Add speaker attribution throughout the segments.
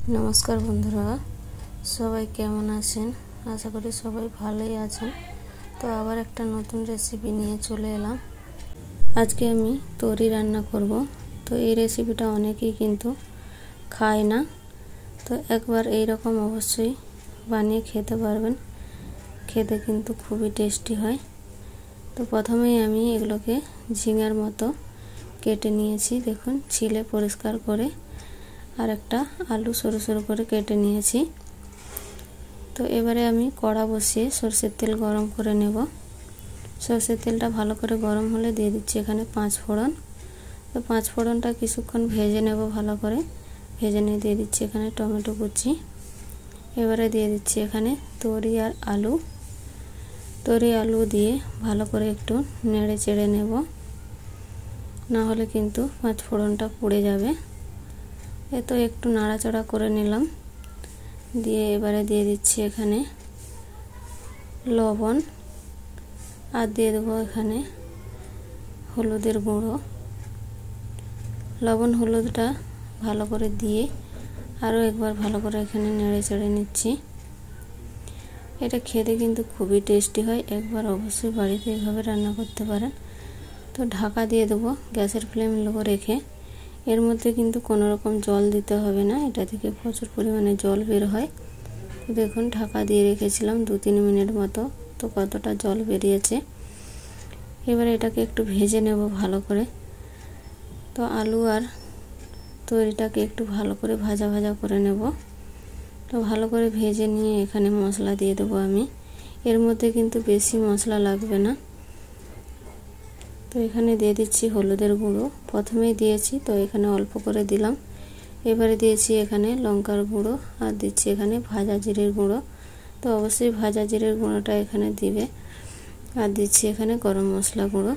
Speaker 1: नमस्कार बंधुरा सबाई केमन आছেন आशा करी सबाई भालोई आছেন। तो आबार एक नतून रेसिपि निये चले एलाम। आज के आमी तोरी रान्ना करब। तो ये रेसिपिटा अनेकेई किन्तु खाय ना, तो एक बार एई रकम अवश्यई बानिये खेते पारबेन। खेते किन्तु खूबई टेस्टी हय। तो प्रथमेई आमी एगुलोके झिंगार मतो केटे नियेछि, देखुन छिले परिष्कार करे और एक आलू सरू सरू करे केटे नियेछि। तो एबारे आमी कड़ा बसिए सर्षेर तेल गरम करे नेब। सर्षेर तेलटा भालो करे गरम होले दिए दिচ্ছি एखाने 5 फोड़न। तो 5 फोड़नटा किछुक्षण भेजे नेब भालो करे। भेजे निये दिए दिচ্ছি एखाने टमेटो कुचि। एबारे दिए दिচ্ছি एखाने तोरी और आलू। तोरी आलू दिए भालो करे एकटु नेड़े चेड़े नेब, ना होले किन्तु 5 फोड़नटा पुड़े जाबे। तो एकटु नाड़ाचाड़ा करे निलाम। दिए एबारे दिए दिচ্ছি एखाने लवण और दिए देबो एखाने हलुदेर गुঁড়ো। लवण हलुदटा भालो करे दिए आरो एकबार भालो करे एखाने नेड़े चेड़े निচ্ছি। এটা খেতে কিন্তু খুবই টেস্টি হয়। একবার অবশ্যই বাড়িতে এভাবে রান্না করতে পারেন। তো ঢাকা দিয়ে দেবো গ্যাসের ফ্লেম লো রেখে। এর মধ্যে কিন্তু কোনো রকম জল দিতে হবে না, এটা থেকে প্রচুর পরিমাণে জল বের হয়। তো দেখুন ঢাকা দিয়ে রেখেছিলাম 2-3 মিনিট মতো, তো কতটা জল বেরিয়েছে। এবারে এটাকে একটু ভেজে নেব ভালো করে। তো আলু আর তরিটাকে একটু ভালো করে ভাজা ভাজা করে নেব। তো ভালো করে ভেজে নিয়ে এখানে মশলা দিয়ে দেবো আমি। এর মধ্যে কিন্তু বেশি মশলা লাগবে না। তো এখানে দিয়ে দিচ্ছি হলুদের গুঁড়ো, প্রথমেই দিয়েছি তো এখানে অল্প করে দিলাম। এবারে দিয়েছি এখানে লঙ্কার গুঁড়ো আর দিচ্ছি এখানে ভাজা জিরের গুঁড়ো। তো অবশ্যই ভাজা জিরের গুঁড়োটা এখানে দিবে। আর দিচ্ছি এখানে গরম মশলা গুঁড়ো।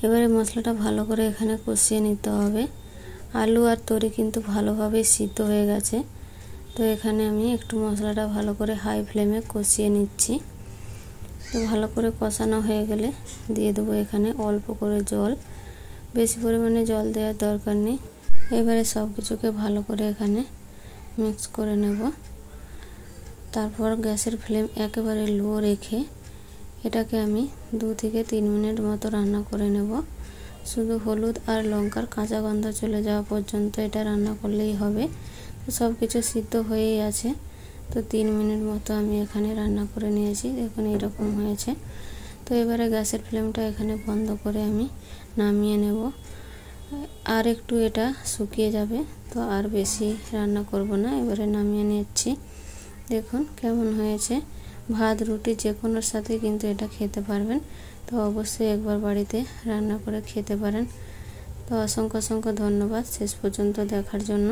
Speaker 1: এবারে মশলাটা ভালো করে এখানে কষিয়ে নিতে হবে। আলু আর তরি কিন্তু ভালোভাবে সিদ্ধ হয়ে গেছে। তো এখানে আমি একটু মশলাটা ভালো করে হাই ফ্লেমে কষিয়ে নিচ্ছি। তো ভালো করে কষানো হয়ে গেলে দিয়ে দেবো এখানে অল্প করে জল, বেশি পরিমাণে জল দেওয়ার দরকার নেই। এবারে সব কিছুকে ভালো করে এখানে মিক্স করে নেব। তারপর গ্যাসের ফ্লেম একেবারে লো রেখে এটাকে আমি 2 থেকে 3 মিনিট মতো রান্না করে নেব। শুধু হলুদ আর লঙ্কার কাঁচা গন্ধ চলে যাওয়া পর্যন্ত এটা রান্না করলেই হবে। তো সব কিছু সিদ্ধ হয়েই আছে। তো 3 মিনিট মতো আমি এখানে রান্না করে নিয়েছি, দেখুন এরকম হয়েছে। তো এবারে গ্যাসের ফ্লেমটা এখানে বন্ধ করে আমি নামিয়ে নেব। আর একটু এটা শুকিয়ে যাবে, তো আর বেশি রান্না করব না। এবারে নামিয়ে নিচ্ছি, দেখুন কেমন হয়েছে। ভাত রুটি যে কোনোর সাথে কিন্তু এটা খেতে পারবেন। তো অবশ্যই একবার বাড়িতে রান্না করে খেতে পারেন। তো অসংখ্য অসংখ্য ধন্যবাদ শেষ পর্যন্ত দেখার জন্য।